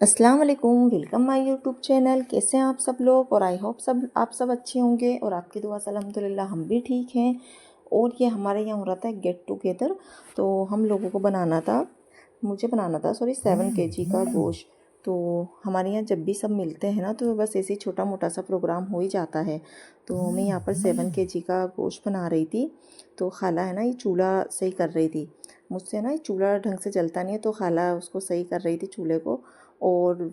अस्सलाम वालेकुम, welcome my YouTube channel. कैसे हैं आप सब लोग? और आई होप आप सब अच्छे होंगे और आपकी दुआ से अल्हम्दुलिल्लाह हम भी ठीक हैं। और ये हमारे यहाँ हो रहा था गेट टुगेदर, तो हम लोगों को बनाना था, मुझे बनाना था 7 kg का गोश्त। तो हमारे यहाँ जब भी सब मिलते हैं ना, तो बस ऐसे ही छोटा मोटा सा प्रोग्राम हो ही जाता है। तो मैं यहाँ पर 7 kg का गोश्त बना रही थी। तो खाला है ना, ये चूल्हा सही कर रही थी। मुझसे ना ये चूल्हा ढंग से जलता नहीं है, तो खाला उसको सही कर रही थी चूल्हे को। और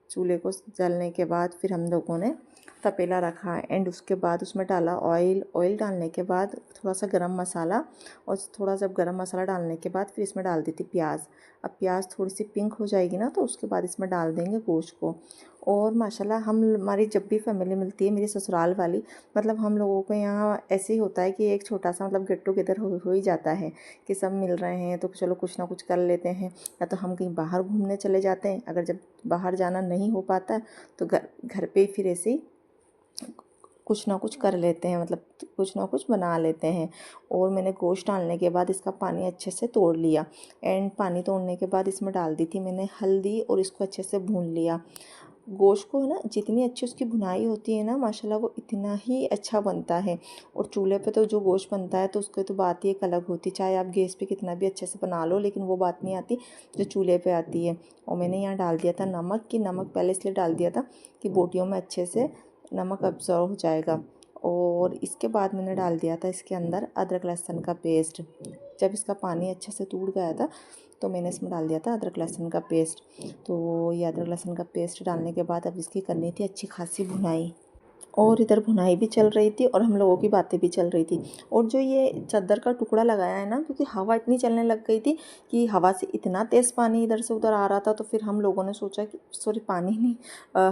चूल्हे को जलने के बाद फिर हम लोगों ने तपेला रखा एंड उसके बाद उसमें डाला ऑयल डालने के बाद थोड़ा सा गरम मसाला, और थोड़ा सा गरम मसाला डालने के बाद फिर इसमें डाल दी थी प्याज। अब प्याज थोड़ी सी पिंक हो जाएगी ना, तो उसके बाद इसमें डाल देंगे गोश्त को। और माशाल्लाह हमारी जब भी फैमिली मिलती है, मेरी ससुराल वाली, मतलब हम लोगों को यहाँ ऐसे ही होता है कि एक छोटा सा मतलब गेट टुगेदर हो ही जाता है कि सब मिल रहे हैं तो चलो कुछ ना कुछ कर लेते हैं। या तो हम कहीं बाहर घूमने चले जाते हैं, अगर जब बाहर जाना नहीं हो पाता तो घर घर पे ही फिर ऐसे ही कुछ ना कुछ कर लेते हैं, मतलब कुछ ना कुछ बना लेते हैं। और मैंने गोश्त डालने के बाद इसका पानी अच्छे से तोड़ लिया एंड पानी तोड़ने के बाद इसमें डाल दी थी मैंने हल्दी और इसको अच्छे से भून लिया। गोश्त को है ना, जितनी अच्छी उसकी भुनाई होती है ना, माशाल्लाह वो इतना ही अच्छा बनता है। और चूल्हे पे तो जो गोश्त बनता है तो उसकी तो बात ही एक अलग होती है, चाहे आप गैस पे कितना भी अच्छे से बना लो, लेकिन वो बात नहीं आती जो चूल्हे पे आती है। और मैंने यहाँ डाल दिया था नमक, कि नमक पहले इसलिए डाल दिया था कि बोटियों में अच्छे से नमक अब्जॉर्व हो जाएगा। और इसके बाद मैंने डाल दिया था इसके अंदर अदरक लहसुन का पेस्ट। जब इसका पानी अच्छे से टूट गया था तो मैंने इसमें डाल दिया था अदरक लहसुन का पेस्ट। तो ये अदरक लहसुन का पेस्ट डालने के बाद अब इसकी करनी थी अच्छी खासी भुनाई। और इधर भुनाई भी चल रही थी और हम लोगों की बातें भी चल रही थी। और जो ये चादर का टुकड़ा लगाया है ना, क्योंकि हवा इतनी चलने लग गई थी कि हवा से इतना तेज़ पानी इधर से उधर आ रहा था, तो फिर हम लोगों ने सोचा कि सॉरी पानी नहीं,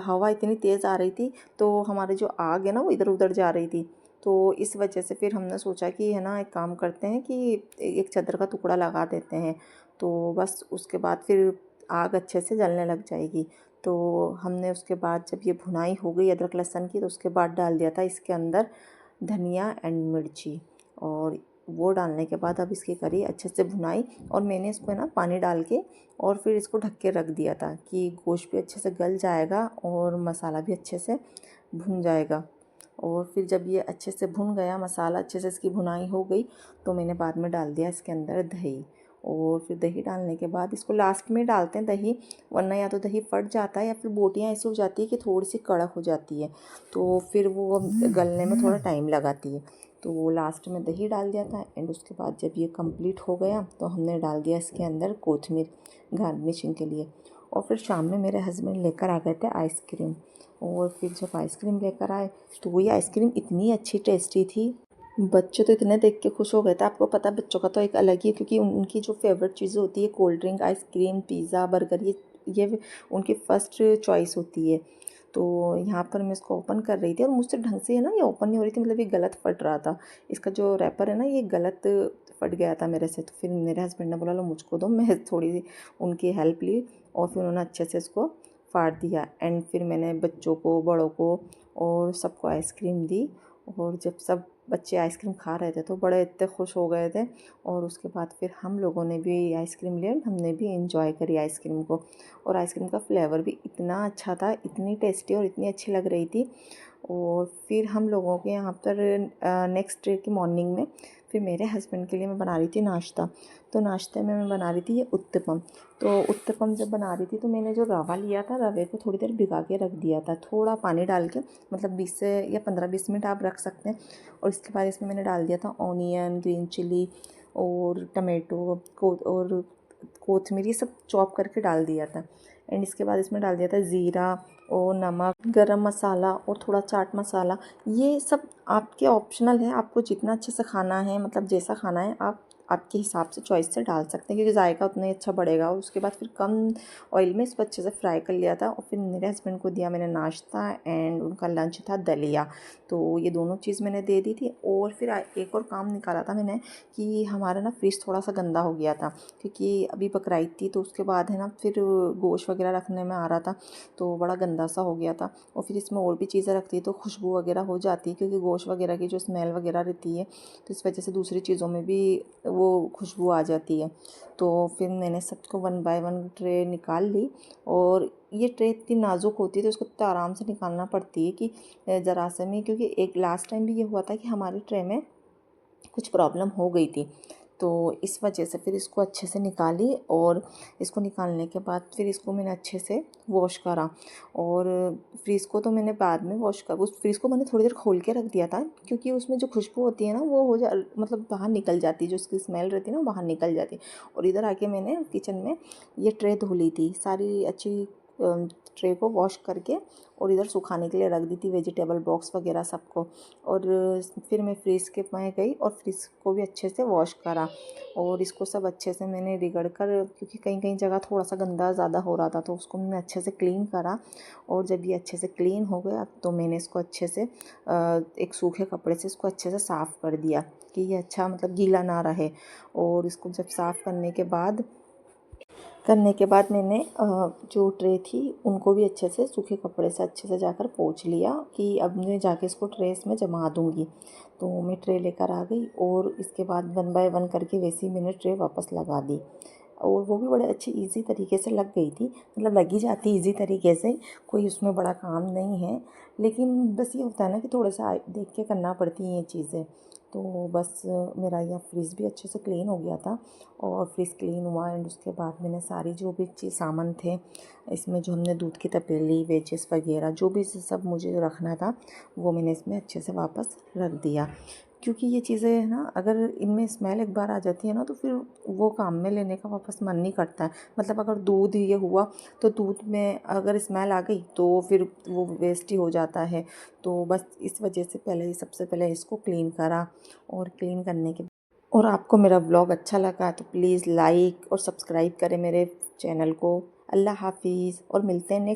हवा इतनी तेज़ आ रही थी तो हमारी जो आग है ना वो इधर उधर जा रही थी। तो इस वजह से फिर हमने सोचा कि है ना, एक काम करते हैं कि एक चादर का टुकड़ा लगा देते हैं, तो बस उसके बाद फिर आग अच्छे से जलने लग जाएगी। तो हमने उसके बाद जब ये भुनाई हो गई अदरक लहसुन की, तो उसके बाद डाल दिया था इसके अंदर धनिया एंड मिर्ची। और वो डालने के बाद अब इसकी करी अच्छे से भुनाई, और मैंने इसको ना पानी डाल के और फिर इसको ढक के रख दिया था कि गोश्त भी अच्छे से गल जाएगा और मसाला भी अच्छे से भुन जाएगा। और फिर जब ये अच्छे से भुन गया मसाला, अच्छे से इसकी भुनाई हो गई, तो मैंने बाद में डाल दिया इसके अंदर दही। और फिर दही डालने के बाद इसको लास्ट में डालते हैं दही, वरना या तो दही फट जाता है या फिर बोटियाँ ऐसी हो जाती है कि थोड़ी सी कड़क हो जाती है, तो फिर वो गलने में थोड़ा टाइम लगाती है। तो वो लास्ट में दही डाल दिया था एंड उसके बाद जब ये कंप्लीट हो गया तो हमने डाल दिया इसके अंदर कोथिमीर गार्निशिंग के लिए। और फिर शाम में मेरे हस्बैंड लेकर आ गए थे आइसक्रीम। और फिर जब आइसक्रीम लेकर आए तो वही आइसक्रीम इतनी अच्छी टेस्टी थी, बच्चे तो इतने देख के खुश हो गए थे। आपको पता है बच्चों का तो एक अलग ही, क्योंकि उनकी जो फेवरेट चीज़ें होती है cold drink, ice cream, pizza, burger, ये उनकी फ़र्स्ट चॉइस होती है। तो यहाँ पर मैं इसको ओपन कर रही थी और मुझसे ढंग से है ना ये ओपन नहीं हो रही थी, मतलब ये गलत फट रहा था। इसका जो रैपर है ना ये गलत फट गया था मेरे से। तो फिर मेरे हस्बैंड ने बोला लो मुझको दो, मैं थोड़ी उनकी हेल्प ली और फिर उन्होंने अच्छे से इसको फाड़ दिया एंड फिर मैंने बच्चों को, बड़ों को और सबको आइसक्रीम दी। और जब सब बच्चे आइसक्रीम खा रहे थे तो बड़े इतने खुश हो गए थे। और उसके बाद फिर हम लोगों ने भी आइसक्रीम लिया, हमने भी इंजॉय करी आइसक्रीम को। और आइसक्रीम का फ्लेवर भी इतना अच्छा था, इतनी टेस्टी और इतनी अच्छी लग रही थी। और फिर हम लोगों के यहाँ पर नेक्स्ट डे की मॉर्निंग में फिर मेरे हस्बैंड के लिए मैं बना रही थी नाश्ता। तो नाश्ते में मैं बना रही थी ये उत्तपम। तो उत्तपम जब बना रही थी तो मैंने जो रवा लिया था, रवे को थोड़ी देर भिगा के रख दिया था थोड़ा पानी डाल के, मतलब 20 से या 15-20 मिनट आप रख सकते हैं। और इसके बाद इसमें मैंने डाल दिया था ऑनियन, ग्रीन चिली और टमाटो को और कोथिमीर, ये सब चॉप करके डाल दिया था। एंड इसके बाद इसमें डाल दिया था ज़ीरा और नमक, गरम मसाला और थोड़ा चाट मसाला। ये सब आपके ऑप्शनल है, आपको जितना अच्छे से खाना है, मतलब जैसा खाना है आप आपके हिसाब से चॉइस से डाल सकते हैं, क्योंकि जायका उतना ही अच्छा बढ़ेगा। और उसके बाद फिर कम ऑयल में इसको अच्छे से फ्राई कर लिया था। और फिर मेरे हस्बैंड को दिया मैंने नाश्ता एंड उनका लंच था दलिया। तो ये दोनों चीज़ मैंने दे दी थी। और फिर एक और काम निकाला था मैंने कि हमारा ना फ्रिज थोड़ा सा गंदा हो गया था, क्योंकि अभी बकरीद थी तो उसके बाद है ना फिर गोश्त वगैरह रखने में आ रहा था तो बड़ा गंदा सा हो गया था। और फिर इसमें और भी चीज़ें रखती है तो खुशबू वगैरह हो जाती है, क्योंकि गोश्त वगैरह की जो स्मेल वगैरह रहती है तो इस वजह से दूसरी चीज़ों में भी वो खुशबू आ जाती है। तो फिर मैंने सबको 1 बाय 1 ट्रे निकाल ली और ये ट्रे इतनी नाजुक होती है तो इसको तो आराम से निकालना पड़ती है कि ज़रा से में, क्योंकि एक लास्ट टाइम भी ये हुआ था कि हमारे ट्रे में कुछ प्रॉब्लम हो गई थी। तो इस वजह से फिर इसको अच्छे से निकाली, और इसको निकालने के बाद फिर इसको मैंने अच्छे से वॉश करा। और फ्रिज को तो मैंने बाद में वॉश कर, उस फ्रिज को मैंने थोड़ी देर खोल के रख दिया था, क्योंकि उसमें जो खुशबू होती है ना वो हो जा मतलब बाहर निकल जाती है, जो उसकी स्मेल रहती है ना बाहर निकल जाती है। और इधर आके मैंने किचन में ये ट्रे धो ली थी सारी अच्छी, ट्रे को वॉश करके, और इधर सुखाने के लिए रख दी थी वेजिटेबल बॉक्स वगैरह सबको। और फिर मैं फ्रिज के में गई और फ्रिज को भी अच्छे से वॉश करा, और इसको सब अच्छे से मैंने रगड़ कर, क्योंकि कहीं कहीं जगह थोड़ा सा गंदा ज़्यादा हो रहा था, तो उसको मैंने अच्छे से क्लीन करा। और जब ये अच्छे से क्लीन हो गया तो मैंने इसको अच्छे से एक सूखे कपड़े से इसको अच्छे से साफ़ कर दिया कि ये अच्छा मतलब गीला ना रहे। और इसको जब साफ़ करने के बाद मैंने जो ट्रे थी उनको भी अच्छे से सूखे कपड़े से अच्छे से जाकर पोंछ लिया कि अब मैं जाके इसको ट्रेस में जमा दूँगी। तो मैं ट्रे लेकर आ गई, और इसके बाद 1 बाय 1 करके वैसे ही मैंने ट्रे वापस लगा दी, और वो भी बड़े अच्छे ईज़ी तरीके से लग गई थी। मतलब लग ही जाती ईज़ी तरीके से, कोई उसमें बड़ा काम नहीं है। लेकिन बस ये होता है ना कि थोड़ा-सा देख के करना पड़ती हैं ये चीज़ें। तो बस मेरा यह फ्रिज भी अच्छे से क्लीन हो गया था, और फ्रिज क्लीन हुआ, एंड उसके बाद मैंने सारी जो भी चीज़ सामान थे इसमें, जो हमने दूध की तपेली, वेजेस वगैरह जो भी सब मुझे रखना था वो मैंने इसमें अच्छे से वापस रख दिया। क्योंकि ये चीज़ें है ना, अगर इनमें स्मेल एक बार आ जाती है ना तो फिर वो काम में लेने का वापस मन नहीं करता है। मतलब अगर दूध ये हुआ तो दूध में अगर स्मेल आ गई तो फिर वो वेस्ट ही हो जाता है। तो बस इस वजह से सबसे पहले इसको क्लीन करा, और क्लीन करने के, और आपको मेरा व्लॉग अच्छा लगा तो प्लीज़ लाइक और सब्सक्राइब करें मेरे चैनल को। अल्लाह हाफ़िज़, और मिलते हैं नेक्स्ट